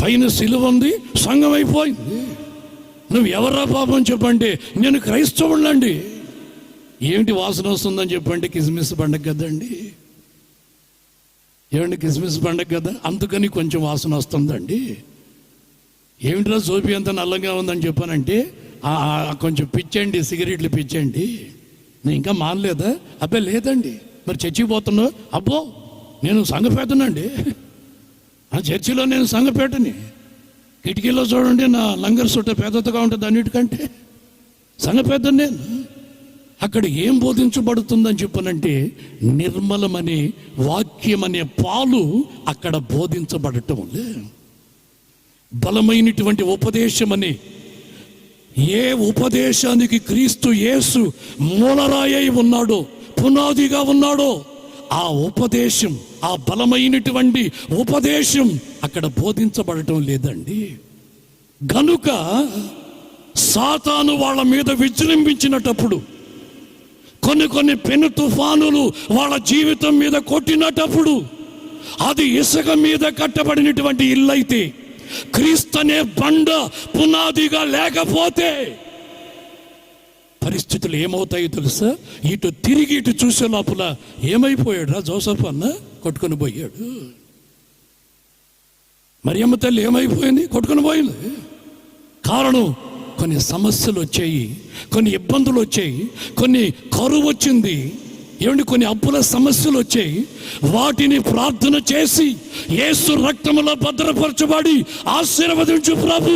పైన సిలువ ఉంది, సంఘం అయిపోయింది. నువ్వు ఎవరా పాపం చెప్పండి, నేను క్రైస్తవుళ్ళండి. ఏమిటి వాసన వస్తుందని చెప్పండి, కిస్మిస్ పండగ కదండి. ఏమండి, కిస్మిస్ పండగ కదా, అందుకని కొంచెం వాసన వస్తుందండి. ఏమిట్రా సోపి అంత నల్లగా ఉందని చెప్పానంటే, కొంచెం పిచ్చండి, సిగరెట్లు పిచ్చండి. నేను ఇంకా మానలేదా? అబ్బాయి లేదండి. మరి చర్చికి పోతున్నావు? అబ్బో నేను సంఘపేదనండి, ఆ చర్చిలో నేను సంఘపేటని. కిటికీలో చూడండి నా లంగర్ సుట్ట పెద్దగా ఉంటుంది అన్నిటికంటే, సంఘపేదని నేను. అక్కడ ఏం బోధించబడుతుందని చెప్పనంటే, నిర్మలమనే వాక్యం అనే పాలు అక్కడ బోధించబడటం లే. బలమైనటువంటి ఉపదేశం అని, ఏ ఉపదేశానికి క్రీస్తు యేసు మూలరాయి ఉన్నాడో, పునాదిగా ఉన్నాడో, ఆ ఉపదేశం, ఆ బలమైనటువంటి ఉపదేశం అక్కడ బోధించబడటం లేదండి. గనుక సాతాను వాళ్ళ మీద విజృంభించినప్పుడు, కొన్ని పెను తుఫానులు వాళ్ళ జీవితం మీద కొట్టినప్పుడు, అది ఇసుక మీద కట్టబడినటువంటి ఇల్లు అయితే, క్రీస్తు అనే బండ పునాదిగా లేకపోతే పరిస్థితులు ఏమవుతాయో తెలుసా? ఇటు తిరిగి ఇటు చూసే లోపల ఏమైపోయాడు రా జోసఫ్ అన్న, కొట్టుకొని పోయాడు. మరియమ్మ తల్లి ఏమైపోయింది? కొట్టుకొని పోయింది. కారణం, కొన్ని సమస్యలు వచ్చాయి, కొన్ని ఇబ్బందులు వచ్చాయి, కొన్ని కరువు వచ్చింది, ఏమండి కొన్ని అప్పుల సమస్యలు వచ్చాయి. వాటిని ప్రార్థన చేసి యేసు రక్తములో భద్రపరచబడి ఆశీర్వదించు ప్రభు,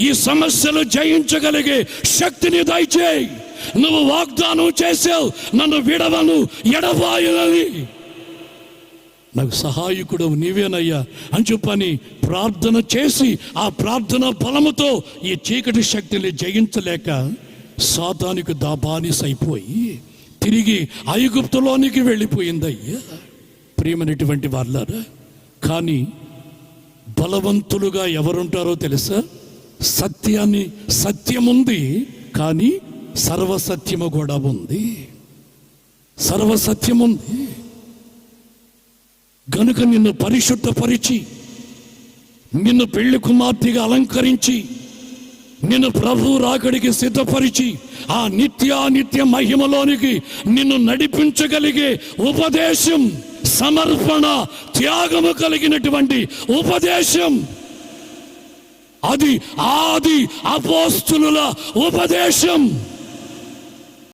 ఈ సమస్యలు జయించగలిగే శక్తిని దయచేయి. నువ్వు వాగ్దానం చేసావు, నన్ను విడవను ఎడబాయనని, నాకు సహాయకుడు నీవేనయ్యా అని చెప్పని ప్రార్థన చేసి, ఆ ప్రార్థన బలముతో ఈ చీకటి శక్తిని జయించలేక సాతానికి బానిసైపోయి తిరిగి ఐగుప్తులోనికి వెళ్ళిపోయిందయ్యా. ప్రియమైనటువంటి వాళ్ళారా, కానీ బలవంతులుగా ఎవరుంటారో తెలుసా? సత్యం ఉంది, కానీ సర్వసత్యము కూడా ఉంది. సర్వసత్యం ఉంది గనుక నిన్ను పరిశుద్ధపరిచి, నిన్ను పెళ్లి కుమార్తెగా అలంకరించి, నిన్ను ప్రభు రాకడికి సిద్ధపరిచి, ఆ నిత్యానిత్య మహిమలోనికి నిన్ను నడిపించగలిగే ఉపదేశం, సమర్పణ, త్యాగము కలిగినటువంటి ఉపదేశం, అది ఆది అపోస్తులుల ఉపదేశం.